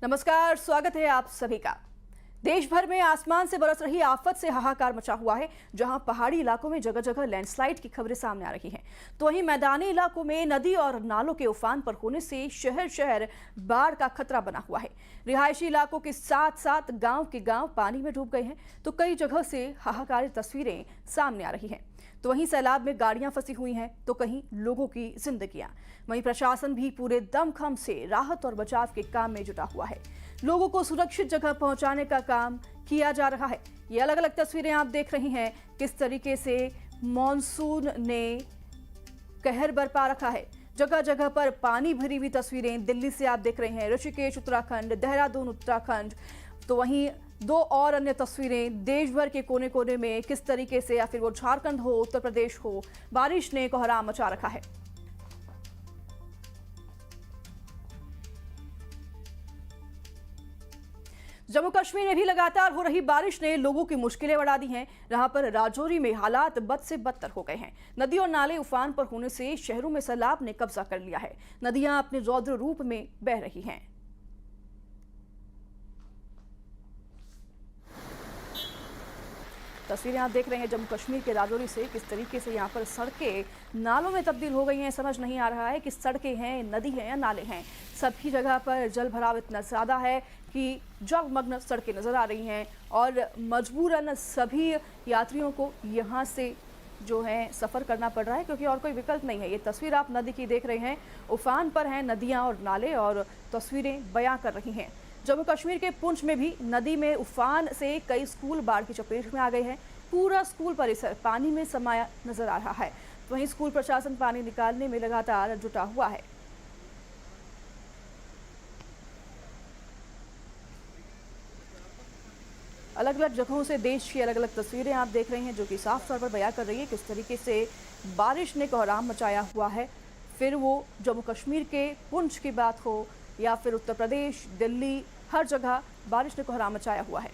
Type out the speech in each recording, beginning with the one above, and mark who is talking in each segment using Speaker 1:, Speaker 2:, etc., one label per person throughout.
Speaker 1: नमस्कार, स्वागत है आप सभी का। देश भर में आसमान से बरस रही आफत से हाहाकार मचा हुआ है, जहां पहाड़ी इलाकों में जगह जगह लैंडस्लाइड की खबरें सामने आ रही हैं, तो वहीं मैदानी इलाकों में नदी और नालों के उफान पर होने से शहर शहर बाढ़ का खतरा बना हुआ है। रिहायशी इलाकों के साथ साथ गांव के गांव पानी में डूब गए हैं, तो कई जगह से हाहाकारी तस्वीरें सामने आ रही हैं। तो वहीं सैलाब में गाड़ियां फंसी हुई हैं, तो कहीं लोगों की जिंदगियां। वहीं प्रशासन भी पूरे दमखम से राहत और बचाव के काम में जुटा हुआ है। लोगों को सुरक्षित जगह पहुंचाने का काम किया जा रहा है। ये अलग अलग तस्वीरें आप देख रही हैं, किस तरीके से मॉनसून ने कहर बरपा रखा है। जगह जगह पर पानी भरी हुई तस्वीरें दिल्ली से आप देख रहे हैं, ऋषिकेश उत्तराखंड, देहरादून उत्तराखंड। तो वहीं दो और अन्य तस्वीरें देश भर के कोने कोने में किस तरीके से, या फिर वो झारखंड हो, उत्तर प्रदेश हो, बारिश ने कोहराम मचा रखा है। जम्मू कश्मीर में भी लगातार हो रही बारिश ने लोगों की मुश्किलें बढ़ा दी हैं। जहां पर राजौरी में हालात बद से बदतर हो गए हैं। नदी और नाले उफान पर होने से शहरों में सैलाब ने कब्जा कर लिया है। नदियां अपने रौद्र रूप में बह रही हैं। तस्वीरें आप देख रहे हैं जम्मू कश्मीर के राजौरी से, किस तरीके से यहाँ पर सड़कें नालों में तब्दील हो गई हैं। समझ नहीं आ रहा है कि सड़कें हैं, नदी है या नाले हैं। सभी जगह पर जल भराव इतना ज़्यादा है कि जलमग्न सड़कें नजर आ रही हैं और मजबूरन सभी यात्रियों को यहाँ से जो है सफ़र करना पड़ रहा है, क्योंकि और कोई विकल्प नहीं है। ये तस्वीर आप नदी की देख रहे हैं, उफान पर हैं नदियाँ और नाले, और तस्वीरें बयां कर रही हैं। जम्मू कश्मीर के पुंछ में भी नदी में उफान से कई स्कूल बाढ़ की चपेट में आ गए हैं। पूरा स्कूल परिसर पानी में समाया नजर आ रहा है। वहीं स्कूल प्रशासन पानी निकालने में लगातार जुटा हुआ है। अलग अलग जगहों से देश की अलग अलग तस्वीरें आप देख रहे हैं, जो कि साफ तौर पर बयां कर रही है किस तरीके से बारिश ने कोहराम मचाया हुआ है। फिर वो जम्मू कश्मीर के पुंछ की बात हो या फिर उत्तर प्रदेश, दिल्ली, हर जगह बारिश ने कोहराम मचाया हुआ है।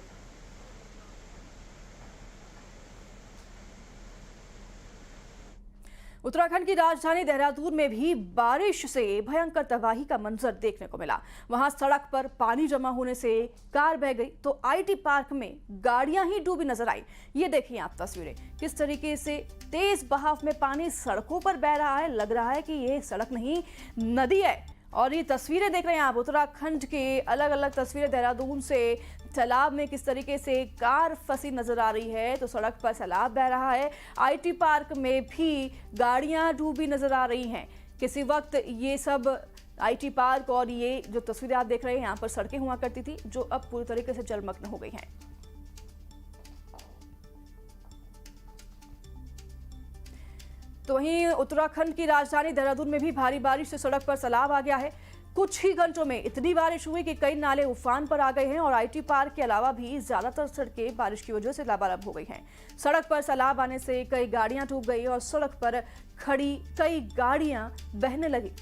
Speaker 1: उत्तराखंड की राजधानी देहरादून में भी बारिश से भयंकर तबाही का मंजर देखने को मिला। वहां सड़क पर पानी जमा होने से कार बह गई, तो आईटी पार्क में गाड़ियां ही डूबी नजर आई। ये देखिए आप तस्वीरें, किस तरीके से तेज बहाव में पानी सड़कों पर बह रहा है। लग रहा है कि ये सड़क नहीं, नदी है। और ये तस्वीरें देख रहे हैं आप उत्तराखंड के अलग अलग तस्वीरें देहरादून से। तालाब में किस तरीके से कार फंसी नजर आ रही है, तो सड़क पर सैलाब बह रहा है। आईटी पार्क में भी गाड़ियां डूबी नजर आ रही हैं। किसी वक्त ये सब आईटी पार्क और ये जो तस्वीरें आप देख रहे हैं, यहाँ पर सड़कें हुआ करती थी, जो अब पूरी तरीके से जलमग्न हो गई हैं। तो वहीं उत्तराखंड की राजधानी देहरादून में भी भारी बारिश से सड़क पर सैलाब आ गया है। कुछ ही घंटों में इतनी बारिश हुई कि कई नाले उफान पर आ गए हैं और आईटी पार्क के अलावा भी ज्यादातर सड़कें बारिश की वजह से लबालब हो गई हैं। सड़क पर सैलाब आने से कई गाड़ियां डूब गई और सड़क पर खड़ी कई गाड़ियां बहने लगी।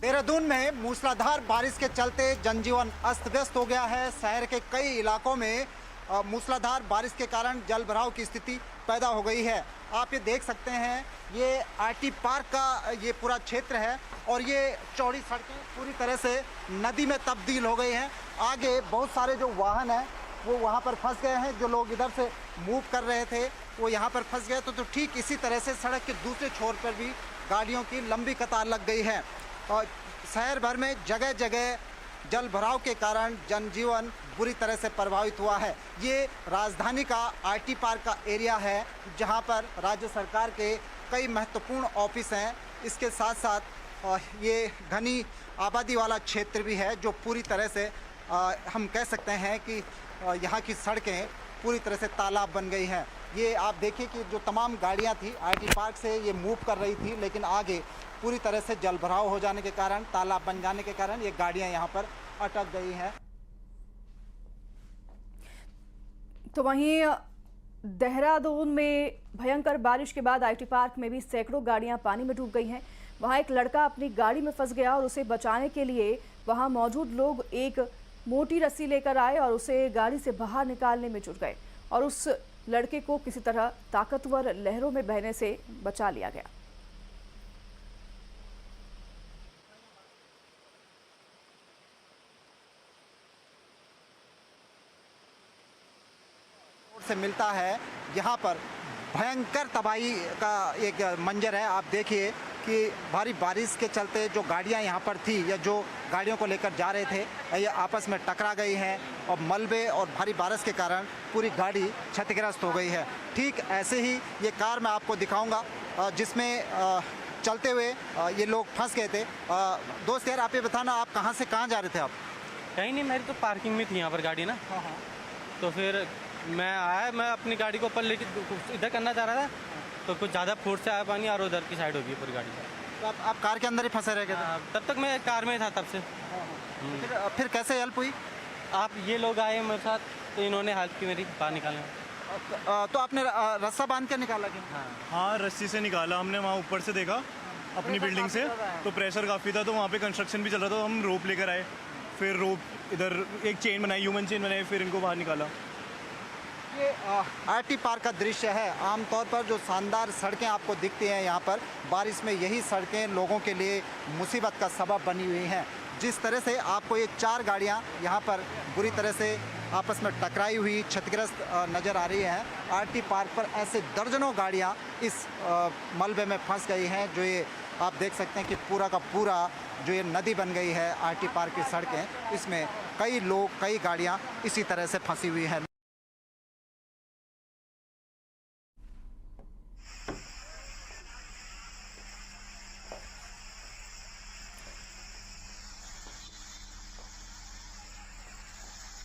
Speaker 2: देहरादून में मूसलाधार बारिश के चलते जनजीवन अस्त व्यस्त हो गया है। शहर के कई इलाकों में मूसलाधार बारिश के कारण जल भराव की स्थिति पैदा हो गई है। आप ये देख सकते हैं, ये आईटी पार्क का ये पूरा क्षेत्र है और ये चौड़ी सड़कें पूरी तरह से नदी में तब्दील हो गई हैं। आगे बहुत सारे जो वाहन हैं वो वहाँ पर फंस गए हैं। जो लोग इधर से मूव कर रहे थे वो यहाँ पर फंस गए। तो ठीक इसी तरह से सड़क के दूसरे छोर पर भी गाड़ियों की लंबी कतार लग गई है और शहर भर में जगह जगह जल भराव के कारण जनजीवन बुरी तरह से प्रभावित हुआ है। ये राजधानी का आईटी पार्क का एरिया है, जहां पर राज्य सरकार के कई महत्वपूर्ण ऑफिस हैं। इसके साथ साथ ये घनी आबादी वाला क्षेत्र भी है, जो पूरी तरह से हम कह सकते हैं कि यहाँ की सड़कें पूरी तरह से तालाब बन गई हैं। ये आप देखिए कि जो तमाम गाड़ियाँ थी आईटी पार्क से ये मूव कर रही थी, लेकिन आगे पूरी तरह से जल भराव हो जाने के कारण, तालाब बन जाने के कारण ये गाड़ियां यहाँ पर अटक गई हैं।
Speaker 1: तो वहीं देहरादून में भयंकर बारिश के बाद आईटी पार्क में भी सैकड़ों गाड़ियां पानी में डूब गई हैं। वहां एक लड़का अपनी गाड़ी में फंस गया और उसे बचाने के लिए वहां मौजूद लोग एक मोटी रस्सी लेकर आए और उसे गाड़ी से बाहर निकालने में जुट गए और उस लड़के को किसी तरह ताकतवर लहरों में बहने से बचा लिया गया।
Speaker 2: से मिलता है। यहाँ पर भयंकर तबाही का एक मंजर है। आप देखिए कि भारी बारिश के चलते जो गाड़ियाँ यहाँ पर थी या जो गाड़ियों को लेकर जा रहे थे ये आपस में टकरा गई हैं और मलबे और भारी बारिश के कारण पूरी गाड़ी क्षतिग्रस्त हो गई है। ठीक ऐसे ही ये कार मैं आपको दिखाऊंगा जिसमें चलते हुए ये लोग फंस गए थे। दोस्त यार आप ये बताना, आप कहाँ से कहाँ जा रहे थे? आप
Speaker 3: कहीं नहीं, मेरी तो पार्किंग में थी यहाँ पर गाड़ी ना। तो फिर मैं अपनी गाड़ी को ऊपर लेके इधर करना चाह रहा था, तो कुछ ज़्यादा फोर्स से आया पानी और उधर की साइड होगी पूरी गाड़ी।
Speaker 2: तो आप कार के अंदर ही फंसे रह गए थे?
Speaker 3: तब तक मैं कार में था तब से।
Speaker 2: फिर कैसे हेल्प हुई?
Speaker 3: आप ये लोग आए मेरे साथ, तो इन्होंने हेल्प की मेरी बाहर निकालने।
Speaker 2: तो आपने रस्सा बांध के निकाला क्या?
Speaker 4: हाँ, रस्सी से निकाला हमने। वहाँ ऊपर से देखा अपनी बिल्डिंग से, तो प्रेशर काफ़ी था, तो वहाँ पे कंस्ट्रक्शन भी चल रहा था, तो हम रोप लेकर आए। फिर रोप इधर एक चेन बनाई, ह्यूमन चेन बनाई, फिर इनको बाहर निकाला।
Speaker 2: ये आरटी पार्क का दृश्य है। आमतौर पर जो शानदार सड़कें आपको दिखती हैं यहाँ पर, बारिश में यही सड़कें लोगों के लिए मुसीबत का सबब बनी हुई हैं। जिस तरह से आपको ये 4 गाड़ियाँ यहाँ पर बुरी तरह से आपस में टकराई हुई क्षतिग्रस्त नज़र आ रही हैं। आरटी पार्क पर ऐसे दर्जनों गाड़ियाँ इस मलबे में फंस गई हैं। जो ये आप देख सकते हैं कि पूरा का पूरा जो ये नदी बन गई है आरटी पार्क की सड़कें, इसमें कई लोग कई गाड़ियाँ इसी तरह से फंसी हुई हैं।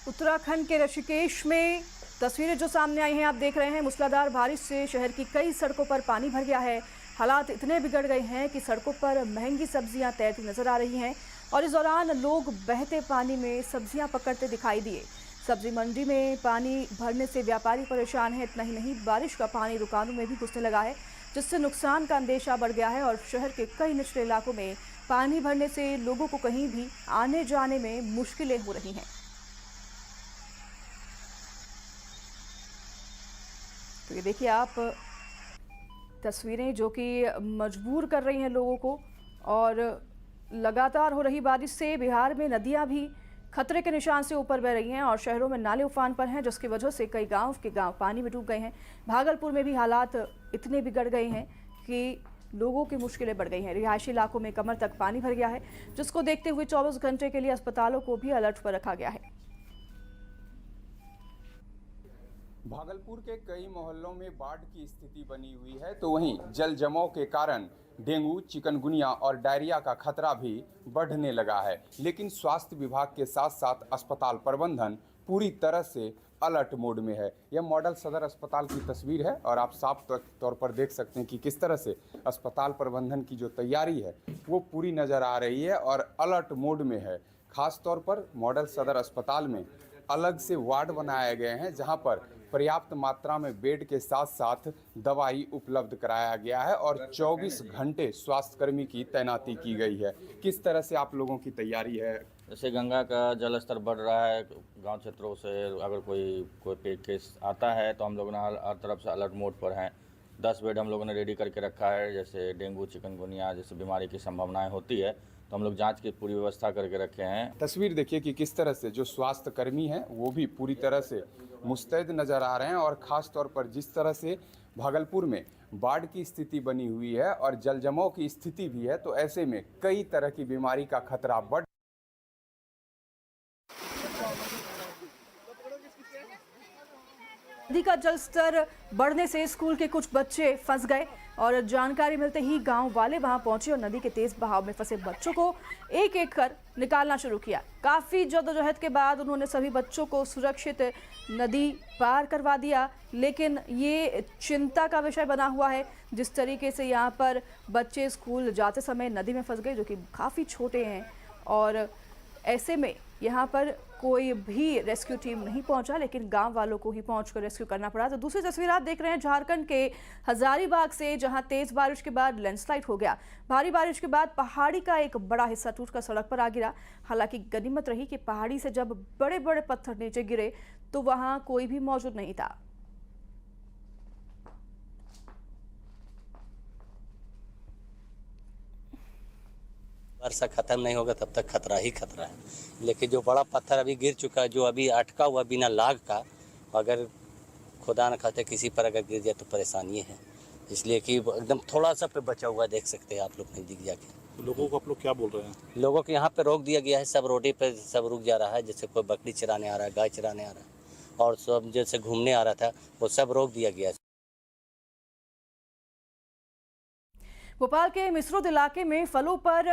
Speaker 1: उत्तराखंड के ऋषिकेश में तस्वीरें जो सामने आई हैं आप देख रहे हैं। मूसलाधार बारिश से शहर की कई सड़कों पर पानी भर गया है। हालात इतने बिगड़ गए हैं कि सड़कों पर महंगी सब्जियां तैरती नजर आ रही हैं और इस दौरान लोग बहते पानी में सब्जियां पकड़ते दिखाई दिए। सब्जी मंडी में पानी भरने से व्यापारी परेशान हैं। इतना ही नहीं, बारिश का पानी दुकानों में भी घुसने लगा है, जिससे नुकसान का अंदेशा बढ़ गया है और शहर के कई निचले इलाकों में पानी भरने से लोगों को कहीं भी आने जाने में मुश्किलें हो रही हैं। तो ये देखिए आप तस्वीरें जो कि मजबूर कर रही हैं लोगों को। और लगातार हो रही बारिश से बिहार में नदियां भी खतरे के निशान से ऊपर बह रही हैं और शहरों में नाले उफान पर हैं, जिसकी वजह से कई गांव के गांव पानी में डूब गए हैं। भागलपुर में भी हालात इतने बिगड़ गए हैं कि लोगों की मुश्किलें बढ़ गई हैं। रिहायशी इलाकों में कमर तक पानी भर गया है, जिसको देखते हुए 24 घंटे के लिए अस्पतालों को भी अलर्ट पर रखा गया है।
Speaker 5: भागलपुर के कई मोहल्लों में बाढ़ की स्थिति बनी हुई है, तो वहीं जल जमाव के कारण डेंगू, चिकनगुनिया और डायरिया का खतरा भी बढ़ने लगा है। लेकिन स्वास्थ्य विभाग के साथ साथ अस्पताल प्रबंधन पूरी तरह से अलर्ट मोड में है। यह मॉडल सदर अस्पताल की तस्वीर है और आप साफ तौर पर देख सकते हैं कि किस तरह से अस्पताल प्रबंधन की जो तैयारी है वो पूरी नज़र आ रही है और अलर्ट मोड में है। खास तौर पर मॉडल सदर अस्पताल में अलग से वार्ड बनाए गए हैं, जहां पर पर्याप्त मात्रा में बेड के साथ साथ दवाई उपलब्ध कराया गया है और 24 घंटे स्वास्थ्यकर्मी की तैनाती की गई है। किस तरह से आप लोगों की तैयारी है?
Speaker 6: जैसे गंगा का जल स्तर बढ़ रहा है गांव क्षेत्रों से, अगर कोई केस आता है तो हम लोग ना हर तरफ से अलर्ट मोड पर हैं। 10 बेड हम लोगों ने रेडी करके रखा है। जैसे डेंगू, चिकनगुनिया जैसे बीमारी की संभावनाएं होती है तो हम लोग जांच की पूरी व्यवस्था करके रखे हैं।
Speaker 5: तस्वीर देखिए कि किस तरह से जो स्वास्थ्य कर्मी हैं वो भी पूरी तरह से मुस्तैद नज़र आ रहे हैं और ख़ास तौर पर जिस तरह से भागलपुर में बाढ़ की स्थिति बनी हुई है और जल जमाव की स्थिति भी है, तो ऐसे में कई तरह की बीमारी का खतरा बढ़
Speaker 1: नदी का जलस्तर बढ़ने से स्कूल के कुछ बच्चे फंस गए और जानकारी मिलते ही गांव वाले वहां पहुंचे और नदी के तेज बहाव में फंसे बच्चों को एक एक कर निकालना शुरू किया। काफी जद्दोजहद के बाद उन्होंने सभी बच्चों को सुरक्षित नदी पार करवा दिया, लेकिन ये चिंता का विषय बना हुआ है जिस तरीके से यहाँ पर बच्चे स्कूल जाते समय नदी में फंस गए, जो कि काफ़ी छोटे हैं और ऐसे में यहाँ पर कोई भी रेस्क्यू टीम नहीं पहुंचा, लेकिन गांव वालों को ही पहुंचकर रेस्क्यू करना पड़ा। तो दूसरी तस्वीर आप देख रहे हैं झारखंड के हजारीबाग से, जहां तेज बारिश के बाद लैंडस्लाइड हो गया। भारी बारिश के बाद पहाड़ी का एक बड़ा हिस्सा टूटकर सड़क पर आ गिरा। हालांकि गनीमत रही कि पहाड़ी से जब बड़े बड़े पत्थर नीचे गिरे तो वहां कोई भी मौजूद नहीं था।
Speaker 7: वर्षा खत्म नहीं होगा तब तक खतरा ही खतरा है। लेकिन जो बड़ा पत्थर अभी गिर चुका है, जो अभी अटका हुआ बिना लाग का, अगर खुदा न खाते किसी पर अगर गिर जाए तो परेशानी है, इसलिए कि एकदम थोड़ा सा पे बचा हुआ देख सकते हैं आप लोग नज़दीक जाके।
Speaker 8: लोगों को आप लोग क्या बोल रहे हैं?
Speaker 7: लोगों को यहाँ पे रोक दिया गया है, सब रोडे पे सब रुक जा रहा है, जैसे कोई बकरी चराने आ रहा है, गाय चराने आ रहा है और सब जैसे घूमने आ रहा था वो सब रोक दिया गया है।
Speaker 1: भोपाल के मिसरोद इलाके में फलों पर